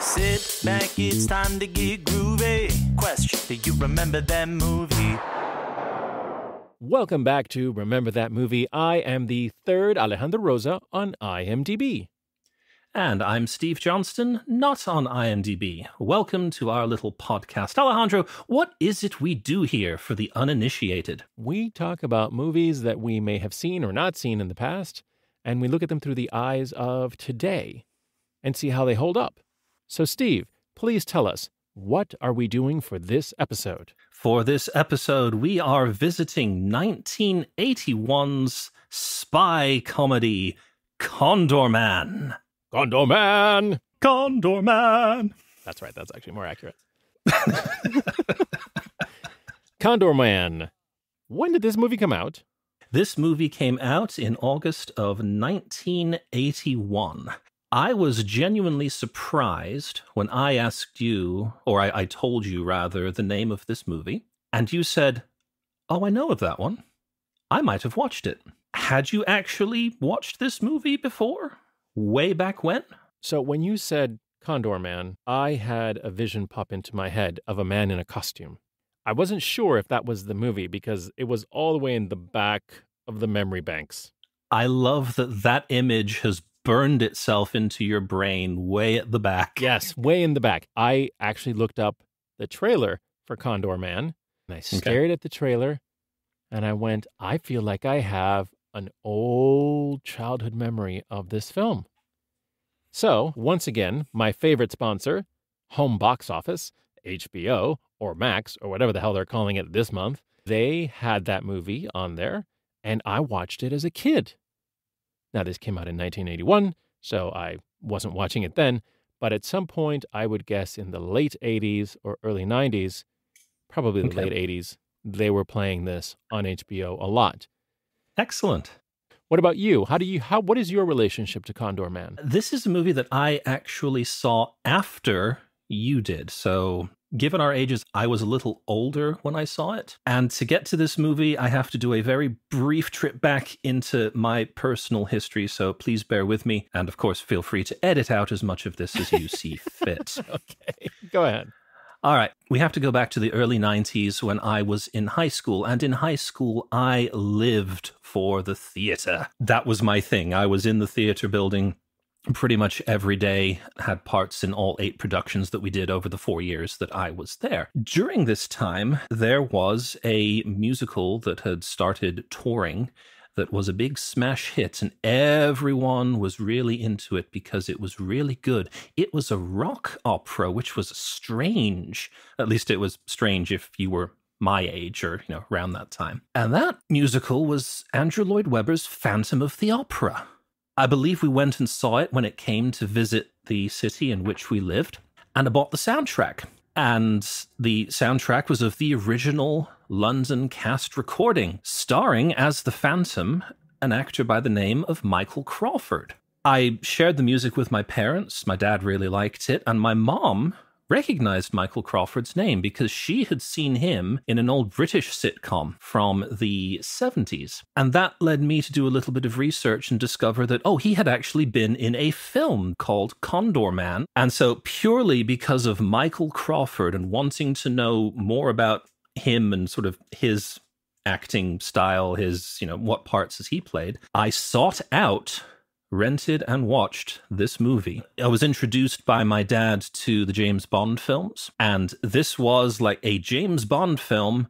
Sit back, it's time to get groovy. Question, do you remember that movie? Welcome back to Remember That Movie. I am the third Alejandro Rosa on IMDb. And I'm Steve Johnston, not on IMDb. Welcome to our little podcast. Alejandro, what is it we do here for the uninitiated? We talk about movies that we may have seen or not seen in the past, and we look at them through the eyes of today and see how they hold up. So, Steve, please tell us, what are we doing for this episode? For this episode, we are visiting 1981's spy comedy, Condorman. Condorman! Condorman! That's right, that's actually more accurate. Condorman. When did this movie come out? This movie came out in August of 1981. I was genuinely surprised when I asked you, or I told you rather, the name of this movie, and you said, "Oh, I know of that one. I might have watched it." Had you actually watched this movie before? Way back when? So when you said Condorman, I had a vision pop into my head of a man in a costume. I wasn't sure if that was the movie because it was all the way in the back of the memory banks. I love that image has burned itself into your brain way at the back. Yes, way in the back. I actually looked up the trailer for Condorman, and I stared at the trailer, and I went, I feel like I have an old childhood memory of this film. So, once again, my favorite sponsor, Home Box Office, HBO, or Max, or whatever the hell they're calling it this month, they had that movie on there, and I watched it as a kid. Now, this came out in 1981, so I wasn't watching it then, but at some point, I would guess in the late 80s or early 90s, probably the late 80s, they were playing this on HBO a lot. Excellent. What about you? What is your relationship to Condorman? This is a movie that I actually saw after you did. So, given our ages, I was a little older when I saw it. And to get to this movie, I have to do a very brief trip back into my personal history. So please bear with me. And of course, feel free to edit out as much of this as you see fit. Okay, go ahead. All right, we have to go back to the early 90s when I was in high school. And in high school, I lived for the theater. That was my thing. I was in the theater building pretty much every day, had parts in all 8 productions that we did over the 4 years that I was there. During this time, there was a musical that had started touring that was a big smash hit, and everyone was really into it because it was really good. It was a rock opera, which was strange. At least it was strange if you were my age or, around that time. And that musical was Andrew Lloyd Webber's Phantom of the Opera. I believe we went and saw it when it came to visit the city in which we lived, and I bought the soundtrack. And the soundtrack was of the original London cast recording, starring as the Phantom, an actor by the name of Michael Crawford. I shared the music with my parents. My dad really liked it, and my mom recognized Michael Crawford's name because she had seen him in an old British sitcom from the 70s. And that led me to do a little bit of research and discover that, he had actually been in a film called Condorman. And so purely because of Michael Crawford and wanting to know more about him and sort of his acting style, his, what parts has he played, I sought out, rented and watched this movie. I was introduced by my dad to the James Bond films, and this was like a James Bond film,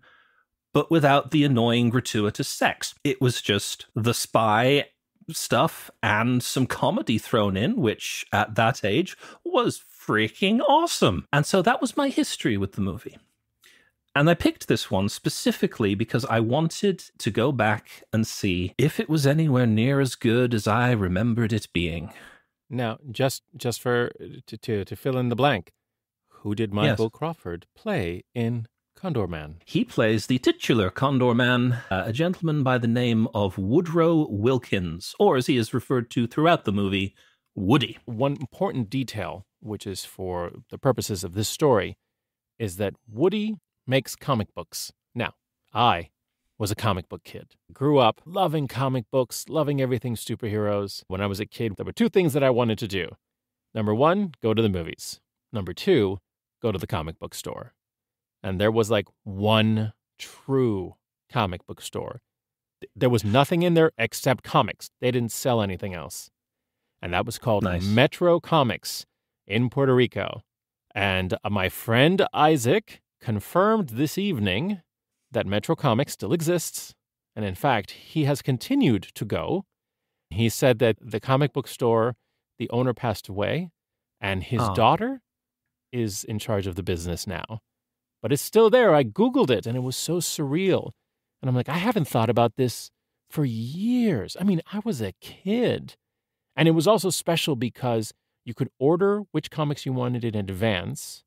but without the annoying gratuitous sex. It was just the spy stuff and some comedy thrown in, which at that age was freaking awesome. And so that was my history with the movie. And I picked this one specifically because I wanted to go back and see if it was anywhere near as good as I remembered it being. Now, just for to fill in the blank, who did Michael Crawford play in Condorman? He plays the titular Condorman, a gentleman by the name of Woodrow Wilkins, or as he is referred to throughout the movie, Woody. One important detail, which is for the purposes of this story, is that Woody makes comic books. Now, I was a comic book kid. Grew up loving comic books, loving everything superheroes. When I was a kid, there were 2 things that I wanted to do. Number 1, go to the movies. Number 2, go to the comic book store. And there was like one true comic book store. There was nothing in there except comics. They didn't sell anything else. And that was called Metro Comics in Puerto Rico. And my friend Isaac confirmed this evening that Metro Comics still exists. And in fact, he has continued to go. He said that the comic book store, the owner passed away, and his daughter is in charge of the business now. But it's still there. I Googled it, and it was so surreal. And I'm like, I haven't thought about this for years. I mean, I was a kid. And it was also special because you could order which comics you wanted in advance.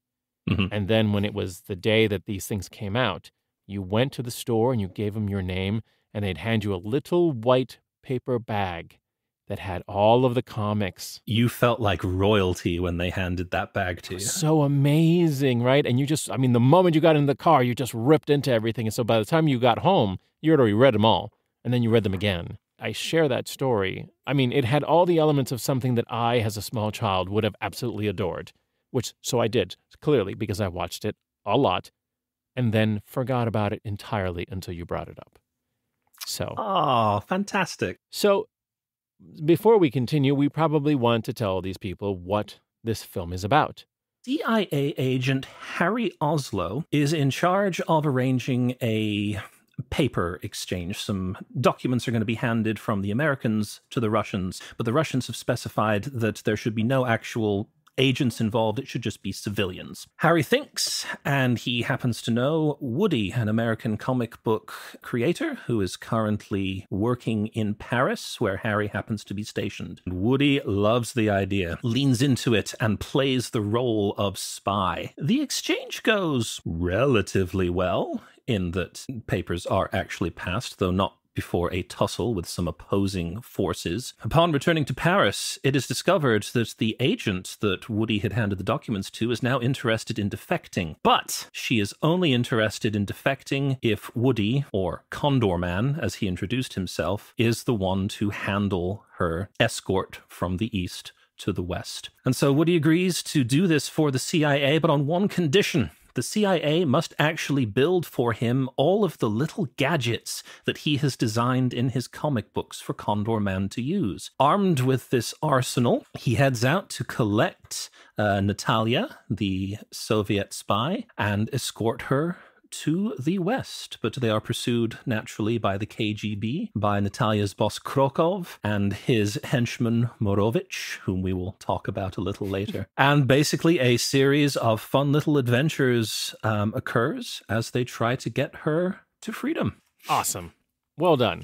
Mm-hmm. And then when it was the day that these things came out, you went to the store and you gave them your name, and they'd hand you a little white paper bag that had all of the comics. You felt like royalty when they handed that bag to you. So amazing, right? And the moment you got in the car, you just ripped into everything. And so by the time you got home, you had already read them all. And then you read them again. I share that story. I mean, it had all the elements of something that I, as a small child, would have absolutely adored. So I did, clearly, because I watched it a lot and then forgot about it entirely until you brought it up. So. Oh, fantastic. So before we continue, we probably want to tell these people what this film is about. CIA agent Harry Oslo is in charge of arranging a paper exchange. Some documents are going to be handed from the Americans to the Russians, but the Russians have specified that there should be no actual agents involved. It should just be civilians. Harry thinks, and he happens to know Woody, an American comic book creator who is currently working in Paris, where Harry happens to be stationed. Woody loves the idea, leans into it, and plays the role of spy. The exchange goes relatively well, in that papers are actually passed, though not before a tussle with some opposing forces. Upon returning to Paris, it is discovered that the agent that Woody had handed the documents to is now interested in defecting. But she is only interested in defecting if Woody, or Condorman, as he introduced himself, is the one to handle her escort from the east to the west. And so Woody agrees to do this for the CIA, but on one condition. The CIA must actually build for him all of the little gadgets that he has designed in his comic books for Condorman to use. Armed with this arsenal, he heads out to collect Natalia, the Soviet spy, and escort her to the west, but they are pursued naturally by the KGB, by Natalia's boss Krokov, and his henchman Morovich, whom we will talk about a little later. And basically a series of fun little adventures occurs as they try to get her to freedom. Awesome. Well done.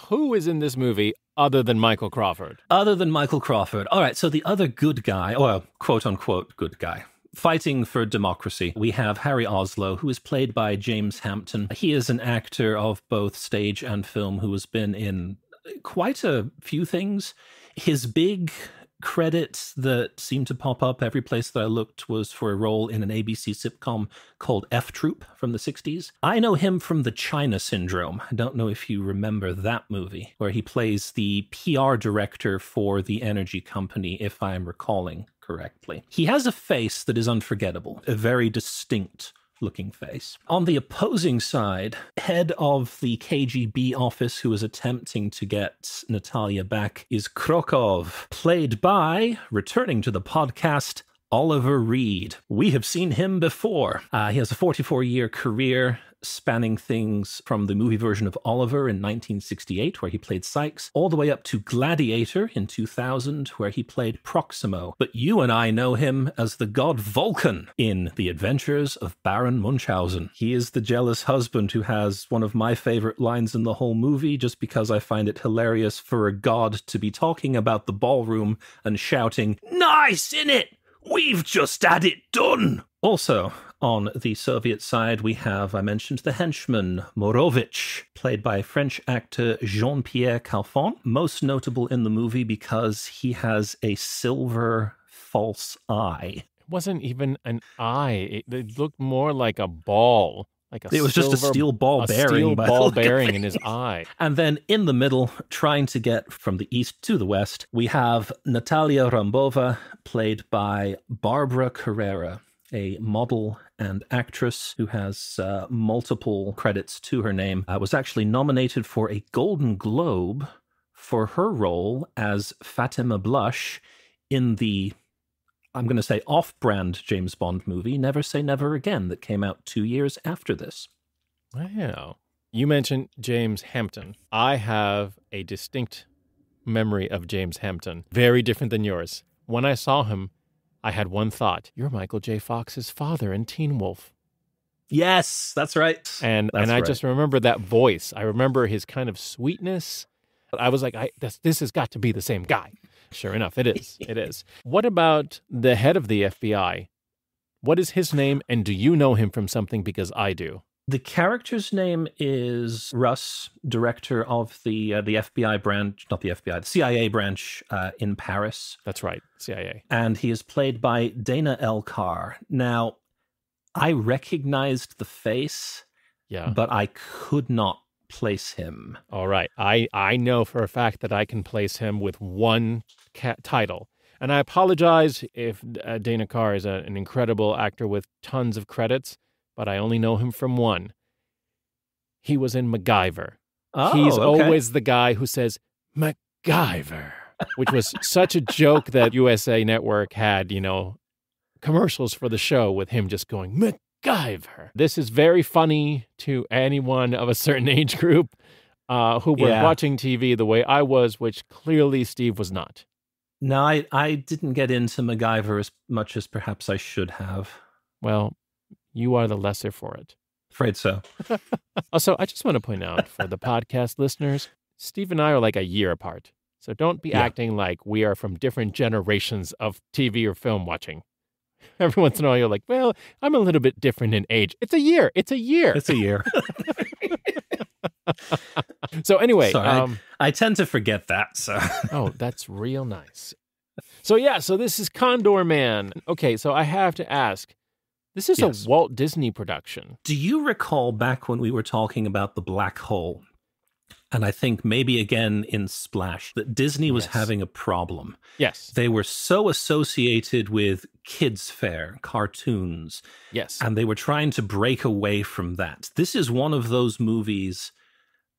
Who is in this movie other than Michael Crawford? Other than Michael Crawford. All right, so the other good guy, well, quote-unquote good guy, fighting for democracy. We have Harry Oslo, who is played by James Hampton. He is an actor of both stage and film who has been in quite a few things. His big credit that seemed to pop up every place that I looked was for a role in an ABC sitcom called F Troop from the 60s. I know him from The China Syndrome. I don't know if you remember that movie, where he plays the PR director for the energy company, if I'm recalling correctly. He has a face that is unforgettable, a very distinct looking face. On the opposing side, head of the KGB office who is attempting to get Natalia back is Krokov, played by, returning to the podcast, Oliver Reed. We have seen him before. He has a 44-year career spanning things from the movie version of Oliver in 1968, where he played Sykes, all the way up to Gladiator in 2000, where he played Proximo. But you and I know him as the god Vulcan in The Adventures of Baron Munchausen. He is the jealous husband who has one of my favorite lines in the whole movie, just because I find it hilarious for a god to be talking about the ballroom and shouting, "Nice, innit? We've just had it done!" Also, on the Soviet side, we have, I mentioned, the henchman, Morovich, played by French actor Jean-Pierre Calfon, most notable in the movie because he has a silver false eye. It wasn't even an eye. It looked more like a ball Like it was just a steel ball bearing. Bearing in his eye. And then in the middle, trying to get from the east to the west, we have Natalia Rambova, played by Barbara Carrera, a model and actress who has multiple credits to her name. Was actually nominated for a Golden Globe for her role as Fatima Blush in the, I'm going to say, off-brand James Bond movie, Never Say Never Again, that came out 2 years after this. Wow. You mentioned James Hampton. I have a distinct memory of James Hampton, very different than yours. When I saw him, I had one thought. You're Michael J. Fox's father in Teen Wolf. Yes, that's right. And I just remember that voice. I remember his kind of sweetness. I was like, this has got to be the same guy. Sure enough, it is. It is. What about the head of the FBI? What is his name, and do you know him from something? Because I do. The character's name is Russ, director of the FBI branch, not the FBI, the CIA branch in Paris. That's right, CIA. And he is played by Dana L. Carr. Now, I recognized the face, but I could not place him. All right. I know for a fact that I can place him with one title. And I apologize if Dana Carr is an incredible actor with tons of credits, but I only know him from one. He was in MacGyver. Oh, He's okay. always the guy who says, MacGyver, which was such a joke that USA Network had, commercials for the show with him just going, MacGyver. This is very funny to anyone of a certain age group who were watching TV the way I was, which clearly Steve was not. No, I didn't get into MacGyver as much as perhaps I should have. Well, you are the lesser for it. Afraid so. Also, I just want to point out for the podcast listeners, Steve and I are like a year apart. So don't be acting like we are from different generations of TV or film watching. Every once in a while, you're like, well, I'm a little bit different in age. It's a year. It's a year. It's a year. So anyway. Sorry, I tend to forget that. So. Oh, that's real nice. So this is Condorman. Okay, so I have to ask, this is a Walt Disney production. Do you recall back when we were talking about the black hole, and I think maybe again in Splash, that Disney was having a problem? Yes. They were so associated with kids' fare, cartoons. Yes. And they were trying to break away from that. This is one of those movies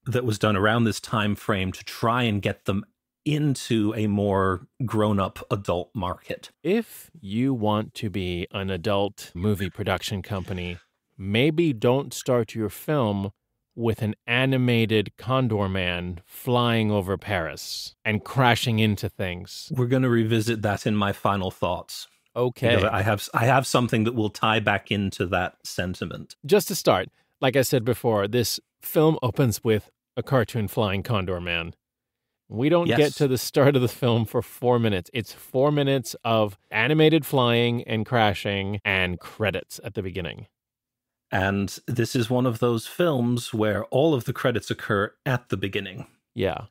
that was done around this time frame to try and get them into a more grown-up adult market. If you want to be an adult movie production company, maybe don't start your film with an animated Condorman flying over Paris and crashing into things. We're going to revisit that in my final thoughts. Okay. Because I have something that will tie back into that sentiment. Just to start, like I said before, this film opens with a cartoon flying Condorman. We don't get to the start of the film for 4 minutes. It's 4 minutes of animated flying and crashing and credits at the beginning. And this is one of those films where all of the credits occur at the beginning. Yeah.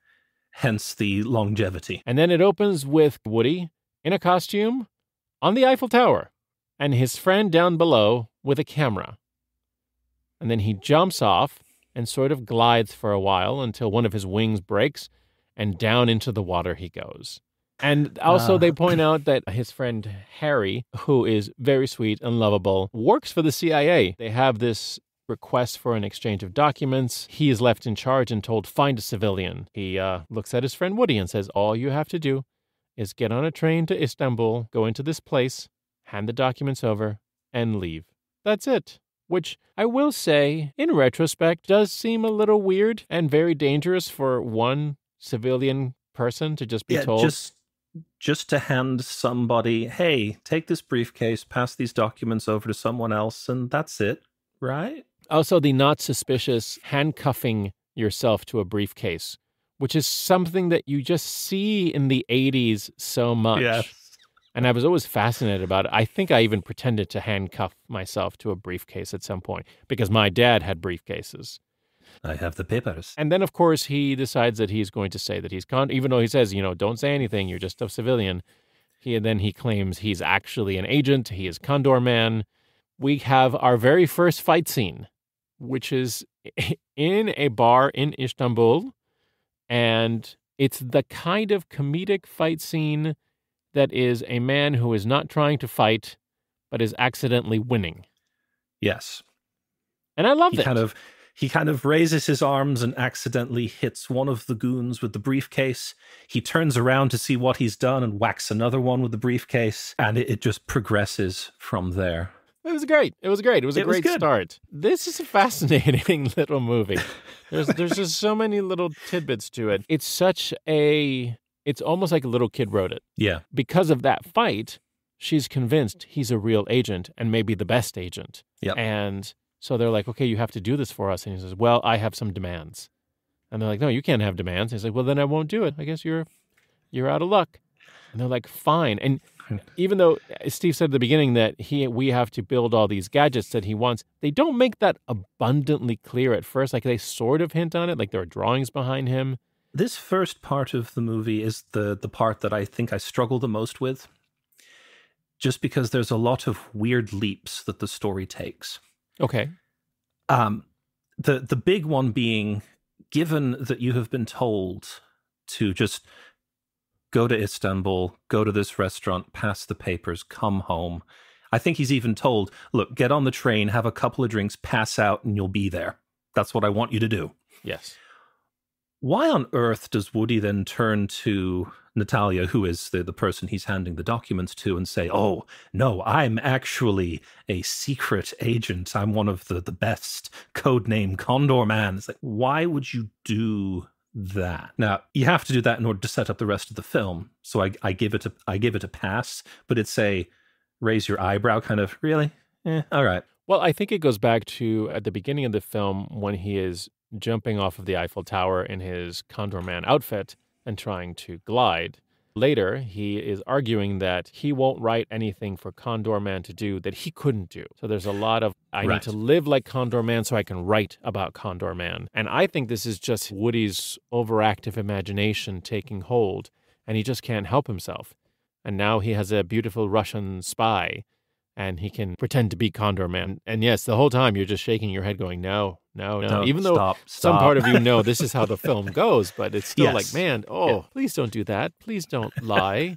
Hence the longevity. And then it opens with Woody in a costume on the Eiffel Tower and his friend down below with a camera. And then he jumps off and sort of glides for a while until one of his wings breaks, and down into the water he goes. And also they point out that his friend Harry, who is very sweet and lovable, works for the CIA. They have this request for an exchange of documents. He is left in charge and told, find a civilian. He looks at his friend Woody and says, all you have to do is get on a train to Istanbul, go into this place, hand the documents over, and leave. That's it. Which I will say, in retrospect, does seem a little weird and very dangerous for one civilian person to just be told. Just to hand somebody, hey, take this briefcase, pass these documents over to someone else, and that's it, right? Also, the not suspicious handcuffing yourself to a briefcase, which is something that you just see in the 80s so much. Yes. And I was always fascinated about it. I think I even pretended to handcuff myself to a briefcase at some point because my dad had briefcases. I have the papers. And then, of course, he decides that he's going to say that he's even though he says, don't say anything, you're just a civilian. Then he claims he's actually an agent. He is Condorman. We have our very first fight scene which is in a bar in Istanbul. And it's the kind of comedic fight scene that is a man who is not trying to fight, but is accidentally winning. Yes. And I love that. He kind of raises his arms and accidentally hits one of the goons with the briefcase. He turns around to see what he's done and whacks another one with the briefcase. And it just progresses from there. It was great. It was great. It was a great start. This is a fascinating little movie. There's just so many little tidbits to it. It's almost like a little kid wrote it. Yeah. Because of that fight, she's convinced he's a real agent and maybe the best agent. Yep. And so they're like, okay, you have to do this for us. And he says, well, I have some demands. And they're like, no, you can't have demands. And he's like, well, then I won't do it. I guess you're out of luck. And they're like, fine. And even though Steve said at the beginning that we have to build all these gadgets that he wants, they don't make that abundantly clear at first. Like they sort of hint on it, like there are drawings behind him. This first part of the movie is the part that I think I struggle the most with, just because there's a lot of weird leaps that the story takes. Okay. The big one being, given that you have been told to just go to Istanbul, go to this restaurant, pass the papers, come home. I think he's even told, look, get on the train, have a couple of drinks, pass out, and you'll be there. That's what I want you to do. Yes. Why on earth does Woody then turn to Natalia, who is the person he's handing the documents to, and say, oh, no, I'm actually a secret agent. I'm one of the best, codename Condorman. It's like, why would you do that? Now, you have to do that in order to set up the rest of the film. So I give it a pass, but it's a raise your eyebrow kind of, really? All right. Well, I think it goes back to at the beginning of the film when he is jumping off of the Eiffel Tower in his Condorman outfit and trying to glide. Later, he is arguing that he won't write anything for Condorman to do that he couldn't do. So there's a lot of, I need to live like Condorman so I can write about Condorman. And I think this is just Woody's overactive imagination taking hold, and he just can't help himself. And now he has a beautiful Russian spy, and he can pretend to be Condorman. And yes, the whole time you're just shaking your head going, no. Even though some part of you know this is how the film goes, but it's still like, man, please don't do that. Please don't lie.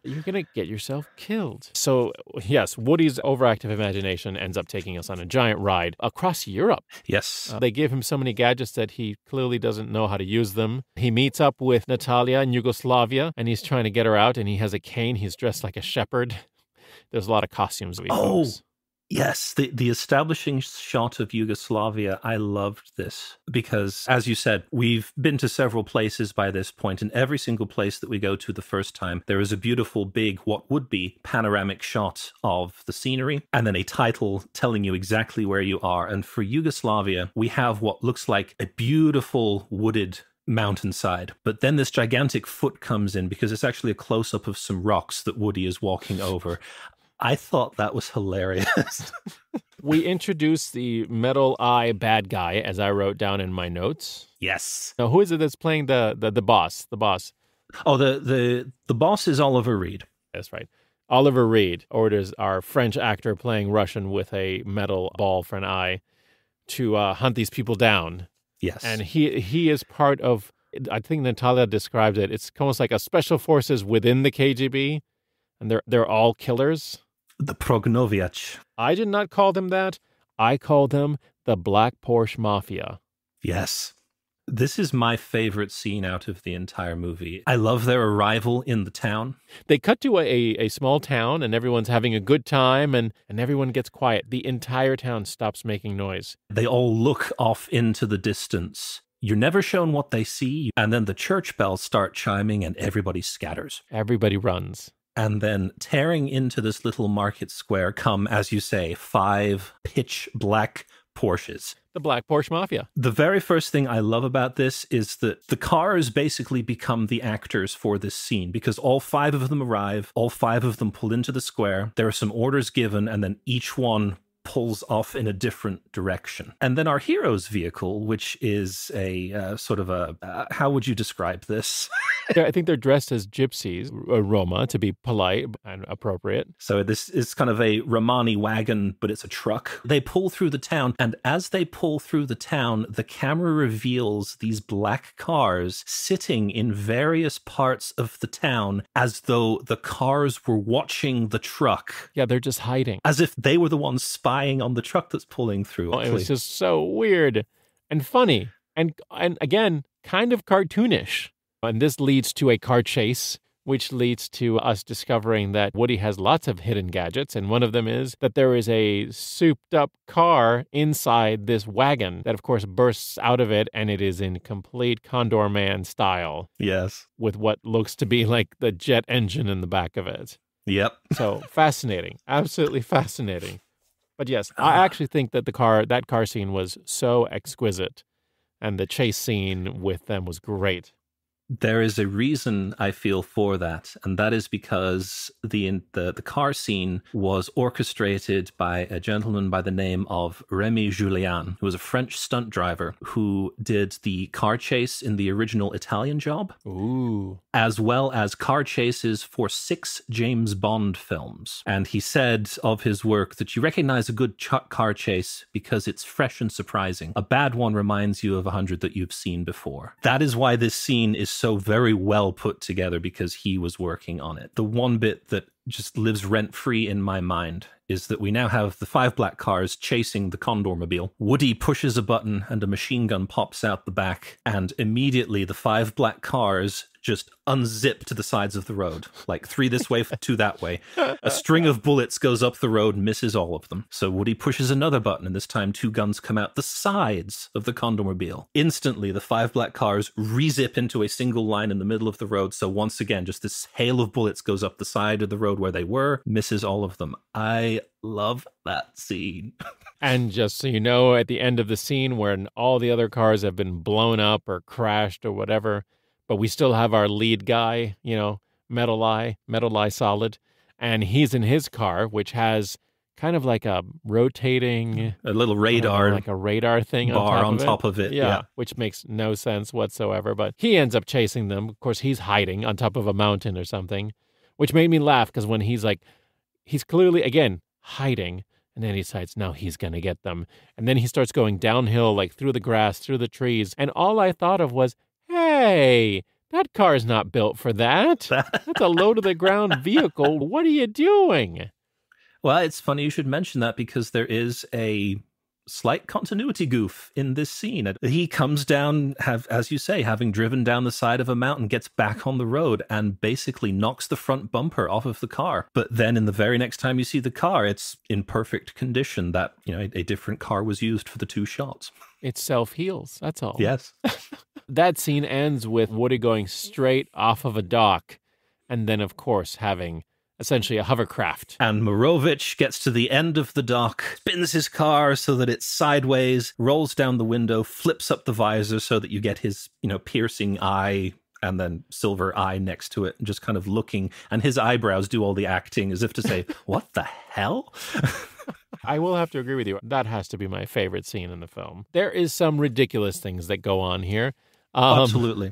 You're going to get yourself killed. So, yes, Woody's overactive imagination ends up taking us on a giant ride across Europe. Yes. They give him so many gadgets that he clearly doesn't know how to use them. He meets up with Natalia in Yugoslavia, and he's trying to get her out, and he has a cane. He's dressed like a shepherd. There's a lot of costumes. Yes, the establishing shot of Yugoslavia, I loved this because, as you said, we've been to several places by this point, and every single place that we go to the first time, there is a beautiful, big, what would be panoramic shot of the scenery, and then a title telling you exactly where you are. And for Yugoslavia, we have what looks like a beautiful wooded mountainside, but then this gigantic foot comes in because it's actually a close-up of some rocks that Woody is walking over. I thought that was hilarious. We introduced the metal eye bad guy, as I wrote down in my notes. Yes. Now, who is it that's playing the boss? The boss. Oh, the boss is Oliver Reed. That's right. Oliver Reed orders our French actor playing Russian with a metal ball for an eye to hunt these people down. Yes. And he is part of, I think Natalia described it, it's almost like a special forces within the KGB, and they're all killers. The Prognoviach. I did not call them that. I called them the Black Porsche Mafia. Yes. This is my favorite scene out of the entire movie. I love their arrival in the town. They cut to a small town, and everyone's having a good time, and everyone gets quiet. The entire town stops making noise. They all look off into the distance. You're never shown what they see, and then the church bells start chiming, and everybody scatters. Everybody runs. And then tearing into this little market square come, as you say, 5 pitch black Porsches. The Black Porsche Mafia. The very first thing I love about this is that the cars basically become the actors for this scene because all 5 of them arrive, all 5 of them pull into the square, there are some orders given, and then each one pulls off in a different direction. And then our hero's vehicle, which is a sort of a, how would you describe this? I think they're dressed as gypsies, Roma, to be polite and appropriate. So this is kind of a Romani wagon, but it's a truck. They pull through the town, and as they pull through the town, the camera reveals these black cars sitting in various parts of the town as though the cars were watching the truck. Yeah, they're just hiding. As if they were the ones spying on the truck that's pulling through. Oh, it was just so weird and funny. And again, kind of cartoonish. And this leads to a car chase, which leads to us discovering that Woody has lots of hidden gadgets. And one of them is that there is a souped-up car inside this wagon that, of course, bursts out of it, and it is in complete Condorman style. Yes. With what looks to be like the jet engine in the back of it. Yep. So fascinating. Absolutely fascinating. But yes, I actually think that that car scene was so exquisite. And the chase scene with them was great. There is a reason I feel for that, and that is because the car scene was orchestrated by a gentleman by the name of Rémi Julian, who was a French stunt driver who did the car chase in the original Italian Job, as well as car chases for 6 James Bond films. And he said of his work that you recognize a good car chase because it's fresh and surprising. A bad one reminds you of 100 that you've seen before. That is why this scene is so very well put together, because he was working on it. The one bit that just lives rent-free in my mind is that we now have the 5 black cars chasing the Condormobile. Woody pushes a button and a machine gun pops out the back, and immediately the 5 black cars just unzip to the sides of the road, like 3 this way, 2 that way. A string of bullets goes up the road, misses all of them. So Woody pushes another button, and this time 2 guns come out the sides of the Condormobile. Instantly, the 5 black cars re-zip into a single line in the middle of the road. So once again, just this hail of bullets goes up the side of the road where they were, misses all of them. I love that scene. And just so you know, at the end of the scene when all the other cars have been blown up or crashed or whatever, but we still have our lead guy, Metal Eye Solid, and he's in his car, which has kind of like a rotating... A little radar. Like a radar thing bar on top of it. Yeah, which makes no sense whatsoever. But he ends up chasing them. Of course, he's hiding on top of a mountain or something, which made me laugh because when he's clearly, again, hiding, and then he decides, now he's going to get them. And then he starts going downhill, like through the grass, through the trees. And all I thought of was, hey, that car's not built for that. That's a low-to-the-ground vehicle. What are you doing? Well, it's funny you should mention that because there is a slight continuity goof in this scene. He comes down, as you say, having driven down the side of a mountain, gets back on the road and basically knocks the front bumper off of the car. But then in the very next time you see the car, it's in perfect condition that, a different car was used for the 2 shots. It self-heals, that's all. Yes. That scene ends with Woody going straight off of a dock and then, of course, having essentially a hovercraft. And Morovich gets to the end of the dock, spins his car so that it's sideways, rolls down the window, flips up the visor so that you get his, piercing eye and then silver eye next to it, and just kind of looking, and his eyebrows do all the acting as if to say, what the hell? I will have to agree with you. That has to be my favorite scene in the film. There is some ridiculous things that go on here. Absolutely.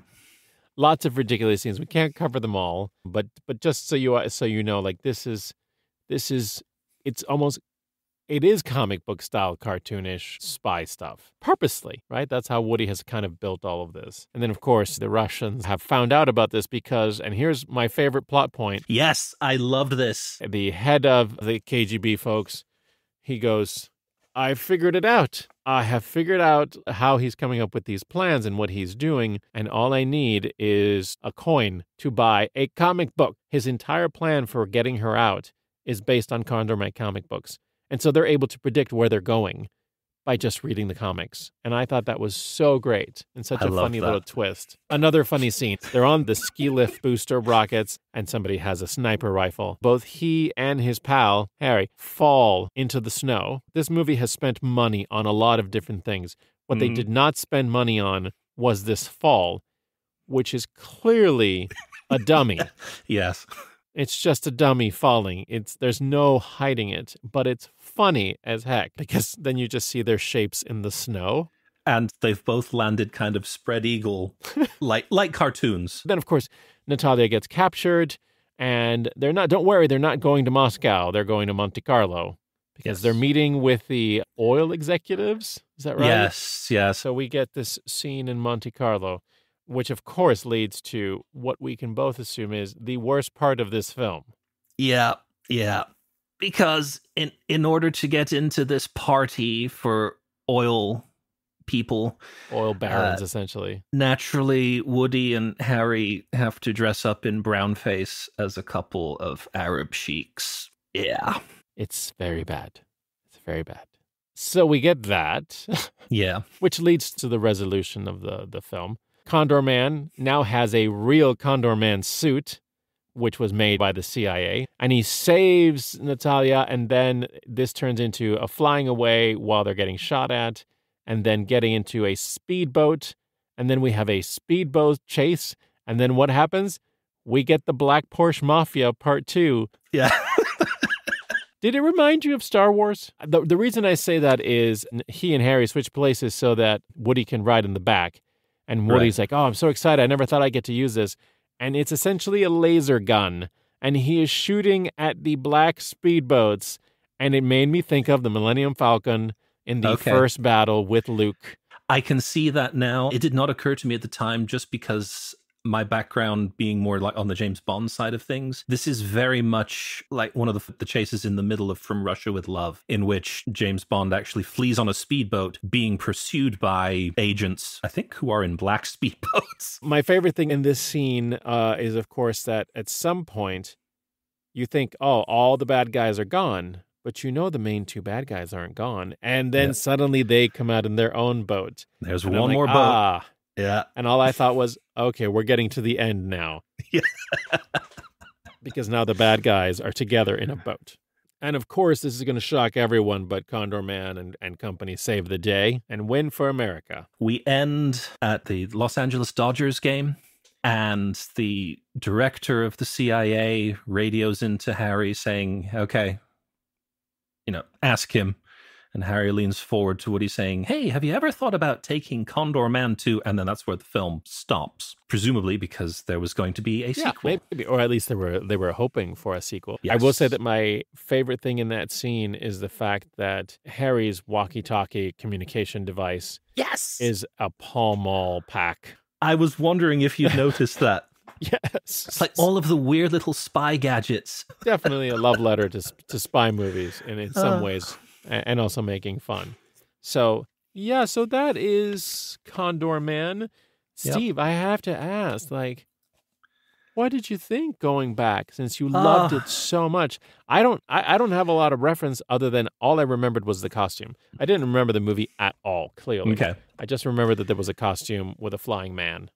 Lots of ridiculous scenes. We can't cover them all, but just so you know, like it is comic book style cartoonish spy stuff. Purposely, right? That's how Woody has kind of built all of this. And then, of course, the Russians have found out about this because, and here's my favorite plot point. Yes, I loved this. The head of the KGB folks, he goes, I figured it out. I have figured out how he's coming up with these plans and what he's doing, and all I need is a coin to buy a comic book. His entire plan for getting her out is based on Condorman comic books. And so they're able to predict where they're going by just reading the comics. And I thought that was so great and such a funny little twist. Another funny scene. They're on the ski lift booster rockets and somebody has a sniper rifle. Both he and his pal, Harry, fall into the snow. This movie has spent money on a lot of different things. What they did not spend money on was this fall, which is clearly a dummy. Yes. It's just a dummy falling. There's no hiding it, but it's funny as heck because then you just see their shapes in the snow. And they've both landed kind of spread eagle, like cartoons. Then, of course, Natalia gets captured, and don't worry, they're not going to Moscow. They're going to Monte Carlo because they're meeting with the oil executives. Is that right? Yes. So we get this scene in Monte Carlo, which, of course, leads to what we can both assume is the worst part of this film. Yeah. Because in order to get into this party for oil people, oil barons, essentially, naturally Woody and Harry have to dress up in brownface as a couple of Arab sheiks. Yeah. It's very bad. So we get that. Yeah. Which leads to the resolution of the film. Condorman now has a real Condorman suit, which was made by the CIA, and he saves Natalia, and then this turns into a flying away while they're getting shot at, and then getting into a speedboat, and then we have a speedboat chase, and then what happens? We get the Black Porsche Mafia Part 2. Yeah. Did it remind you of Star Wars? The reason I say that is he and Harry switch places so that Woody can ride in the back, and Woody's like, oh, I'm so excited, I never thought I'd get to use this. And it's essentially a laser gun, and he is shooting at the black speedboats, and it made me think of the Millennium Falcon in the first battle with Luke. I can see that now. It did not occur to me at the time just because my background being more like on the James Bond side of things. This is very much like one of the chases in the middle of From Russia with Love, in which James Bond actually flees on a speedboat being pursued by agents, I think, who are in black speedboats. My favorite thing in this scene is, of course, that at some point you think, oh, all the bad guys are gone, but you know the main two bad guys aren't gone. And then suddenly they come out in their own boat. There's one more boat. Yeah. And all I thought was, okay, we're getting to the end now. Yeah. Because now the bad guys are together in a boat. And of course, this is going to shock everyone, but Condorman and company save the day and win for America. We end at the Los Angeles Dodgers game, and the director of the CIA radios into Harry saying, okay, ask him. And Harry leans forward to Woody saying, hey, have you ever thought about taking Condorman to... And then that's where the film stops, presumably because there was going to be a sequel. Maybe, or at least they were hoping for a sequel. Yes. I will say that my favorite thing in that scene is the fact that Harry's walkie-talkie communication device is a Pall Mall pack. I was wondering if you'd noticed that. Yes. It's like all of the weird little spy gadgets. Definitely a love letter to spy movies in some ways. And also making fun. So that is Condorman. Steve, I have to ask, what did you think going back since you loved it so much? I don't have a lot of reference other than all I remembered was the costume. I didn't remember the movie at all, clearly. Okay. I just remember that there was a costume with a flying man.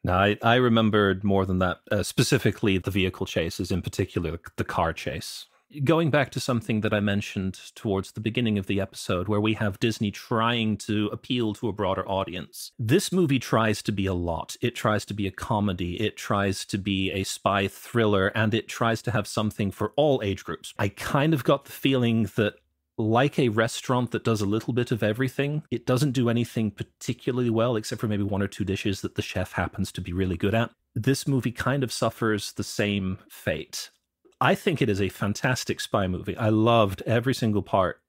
No, I remembered more than that, specifically the vehicle chases, in particular the car chase. Going back to something that I mentioned towards the beginning of the episode, where we have Disney trying to appeal to a broader audience. This movie tries to be a lot. It tries to be a comedy. It tries to be a spy thriller, and it tries to have something for all age groups. I kind of got the feeling that, like a restaurant that does a little bit of everything, it doesn't do anything particularly well, except for maybe one or two dishes that the chef happens to be really good at. This movie kind of suffers the same fate. I think it is a fantastic spy movie. I loved every single part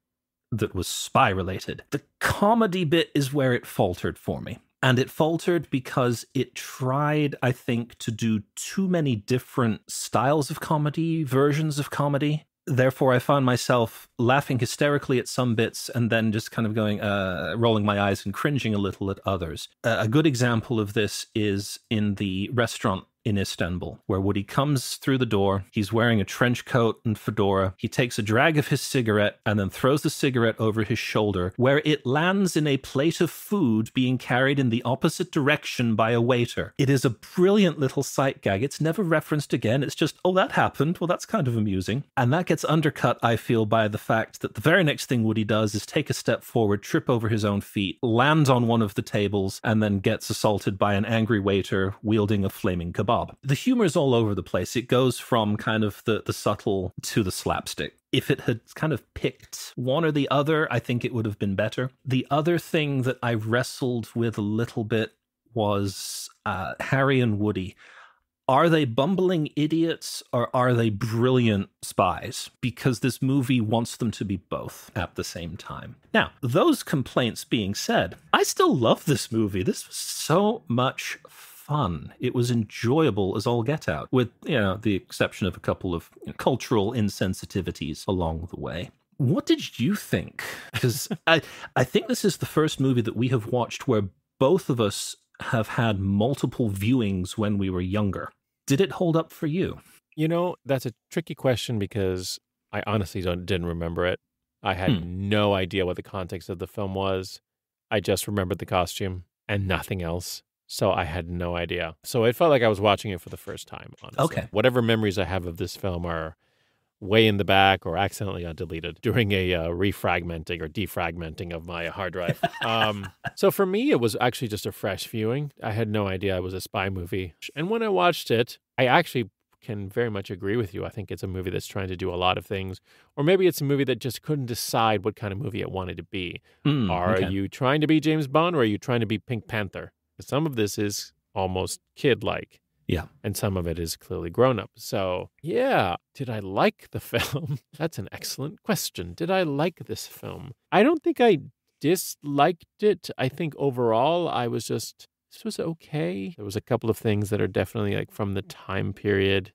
that was spy-related. The comedy bit is where it faltered for me. And it faltered because it tried, I think, to do too many different styles of comedy, versions of comedy. Therefore, I found myself laughing hysterically at some bits and then just kind of going, rolling my eyes and cringing a little at others. A good example of this is in the restaurant in Istanbul, where Woody comes through the door. He's wearing a trench coat and fedora. He takes a drag of his cigarette and then throws the cigarette over his shoulder, where it lands in a plate of food being carried in the opposite direction by a waiter. It is a brilliant little sight gag. It's never referenced again. It's just, oh, that happened. Well, that's kind of amusing. And that gets undercut, I feel, by the fact that the very next thing Woody does is take a step forward, trip over his own feet, lands on one of the tables, and then gets assaulted by an angry waiter wielding a flaming kebab. The humor is all over the place. It goes from kind of the subtle to the slapstick. if it had kind of picked one or the other, I think it would have been better. The other thing that I wrestled with a little bit was Harry and Woody. Are they bumbling idiots or are they brilliant spies? Because this movie wants them to be both at the same time. Now, those complaints being said, I still love this movie. This was so much fun. It was enjoyable as all get out, with, the exception of a couple of cultural insensitivities along the way. What did you think? Because I think this is the first movie that we have watched where both of us have had multiple viewings when we were younger. Did it hold up for you? That's a tricky question because I honestly didn't remember it. I had no idea what the context of the film was. I just remembered the costume and nothing else. So I had no idea. So it felt like I was watching it for the first time, honestly. Okay. Whatever memories I have of this film are way in the back or accidentally deleted during a refragmenting or defragmenting of my hard drive. So for me, it was actually just a fresh viewing. I had no idea it was a spy movie. And when I watched it, I actually can very much agree with you. I think it's a movie that's trying to do a lot of things. Or maybe it's a movie that just couldn't decide what kind of movie it wanted to be. Are you trying to be James Bond or are you trying to be Pink Panther? Some of this is almost kid-like. Yeah. And some of it is clearly grown up. So, yeah. Did I like the film? That's an excellent question. Did I like this film? I don't think I disliked it. I think overall this was okay. There was a couple of things that are definitely like from the time period.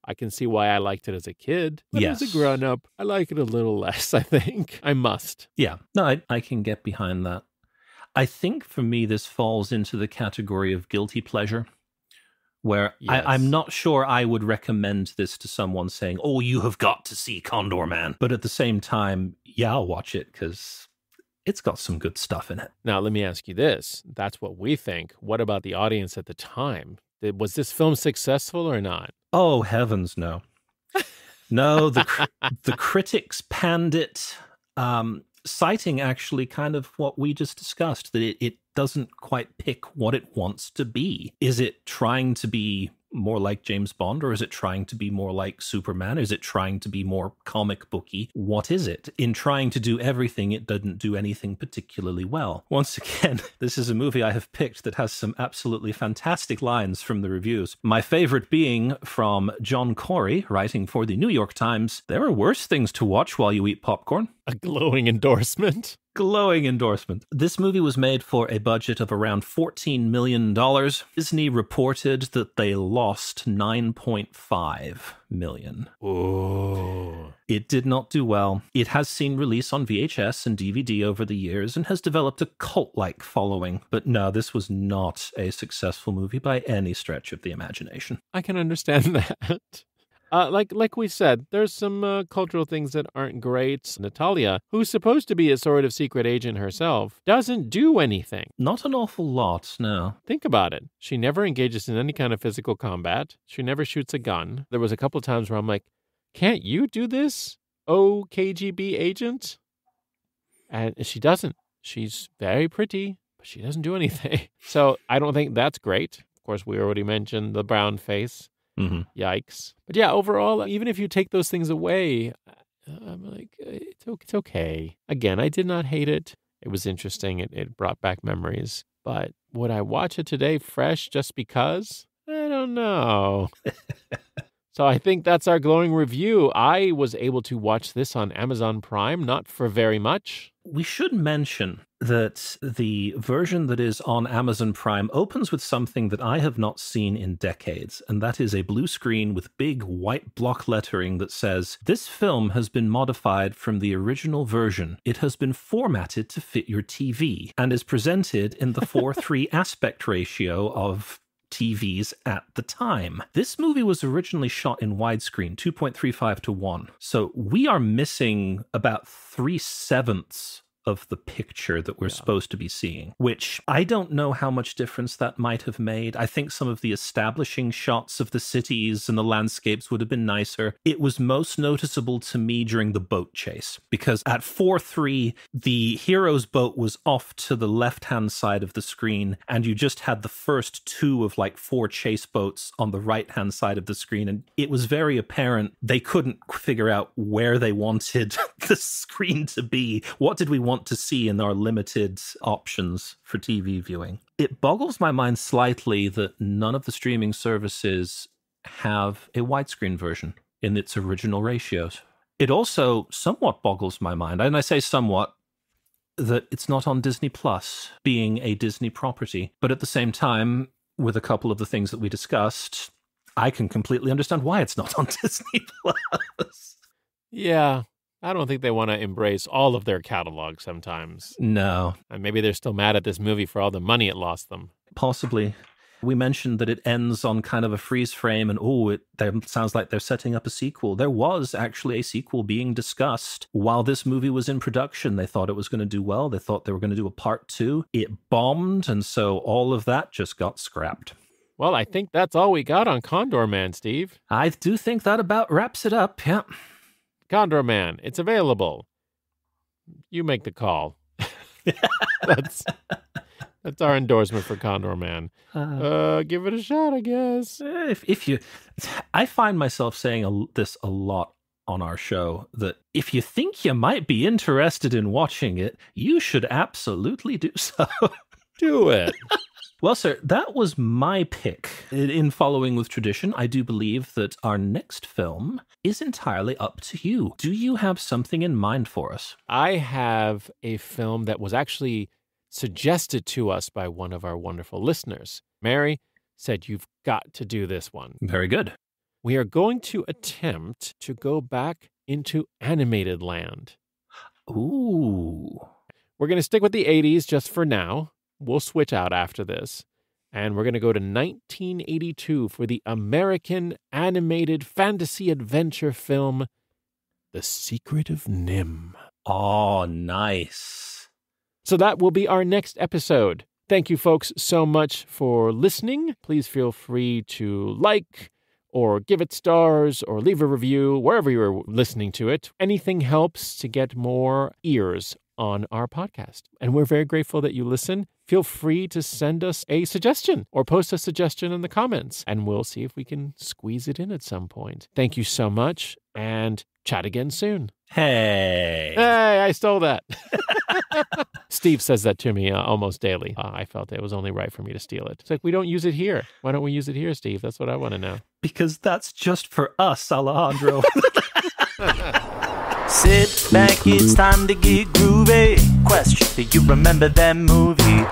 I can see why I liked it as a kid. But as a grown up, I like it a little less, I think. I must. Yeah. No, I can get behind that. I think for me, this falls into the category of guilty pleasure, where I'm not sure I would recommend this to someone saying, oh, you have got to see Condorman. But at the same time, I'll watch it because it's got some good stuff in it. Now, let me ask you this. That's what we think. What about the audience at the time? Was this film successful or not? Oh, heavens, no. No, the critics panned it, citing actually kind of what we just discussed, that it doesn't quite pick what it wants to be. Is it trying to be more like James Bond, or is it trying to be more like Superman? Is it trying to be more comic booky? What is it? In trying to do everything, it didn't do anything particularly well. Once again, this is a movie I have picked that has some absolutely fantastic lines from the reviews. My favorite being from John Corey, writing for the New York Times. There are worse things to watch while you eat popcorn. A glowing endorsement. Glowing endorsement. This movie was made for a budget of around $14 million. Disney reported that they lost $9.5 million. Oh. It did not do well. It has seen release on VHS and DVD over the years and has developed a cult-like following. But no, this was not a successful movie by any stretch of the imagination. I can understand that. Like we said, there's some cultural things that aren't great. Natalia, who's supposed to be a sort of secret agent herself, doesn't do anything. Not an awful lot, no. Think about it. She never engages in any kind of physical combat. She never shoots a gun. There was a couple times where I'm like, can't you do this, oh KGB agent? And she doesn't. She's very pretty, but she doesn't do anything. So I don't think that's great. Of course, we already mentioned the brown face. Mm-hmm. Yikes. But yeah, overall, even if you take those things away, I'm like, it's okay. Again, I did not hate it. It was interesting. It brought back memories. But would I watch it today fresh just because? I don't know. So I think that's our glowing review. I was able to watch this on Amazon Prime, not for very much. We should mention that the version that is on Amazon Prime opens with something that I have not seen in decades, and that is a blue screen with big white block lettering that says, "This film has been modified from the original version. It has been formatted to fit your TV and is presented in the 4:3 aspect ratio of TVs at the time." This movie was originally shot in widescreen, 2.35 to 1. So we are missing about 3/7 of the picture that we're supposed to be seeing, which I don't know how much difference that might have made. I think some of the establishing shots of the cities and the landscapes would have been nicer. It was most noticeable to me during the boat chase, because at 4:3, the hero's boat was off to the left-hand side of the screen, and you just had the first two of like 4 chase boats on the right-hand side of the screen, and it was very apparent they couldn't figure out where they wanted the screen to be. What did we want to see in our limited options for TV viewing? It boggles my mind slightly that none of the streaming services have a widescreen version in its original ratios. It also somewhat boggles my mind, and I say somewhat, that it's not on Disney Plus, being a Disney property. But at the same time, with a couple of the things that we discussed, I can completely understand why it's not on Disney Plus. Yeah. I don't think they want to embrace all of their catalog sometimes. No. And maybe they're still mad at this movie for all the money it lost them. Possibly. We mentioned that it ends on kind of a freeze frame, and it sounds like they're setting up a sequel. There was actually a sequel being discussed while this movie was in production. They thought it was going to do well. They thought they were going to do a part 2. It bombed, and so all of that just got scrapped. Well, I think that's all we got on Condorman, Steve. I do think that about wraps it up, yeah. Condorman, it's available. You make the call. That's our endorsement for Condorman. Give it a shot, I guess. I find myself saying this a lot on our show, that if you think you might be interested in watching it, you should absolutely do so. Do it. Well, sir, that was my pick. In following with tradition, I do believe that our next film is entirely up to you. Do you have something in mind for us? I have a film that was actually suggested to us by one of our wonderful listeners. Mary said, you've got to do this one. Very good. We are going to attempt to go back into animated land. Ooh. We're going to stick with the 80s just for now. We'll switch out after this, and we're going to go to 1982 for the American animated fantasy adventure film, The Secret of NIMH. Oh, nice. So that will be our next episode. Thank you, folks, so much for listening. Please feel free to like or give it stars or leave a review wherever you're listening to it. Anything helps to get more ears on our podcast. And we're very grateful that you listen. Feel free to send us a suggestion or post a suggestion in the comments, and we'll see if we can squeeze it in at some point. Thank you so much, and chat again soon. Hey, I stole that. Steve says that to me almost daily. I felt it was only right for me to steal it. It's like, we don't use it here. Why don't we use it here, Steve? That's what I want to know. Because that's just for us, Alejandro. Sit back, it's time to get groovy. Question, do you remember that movie?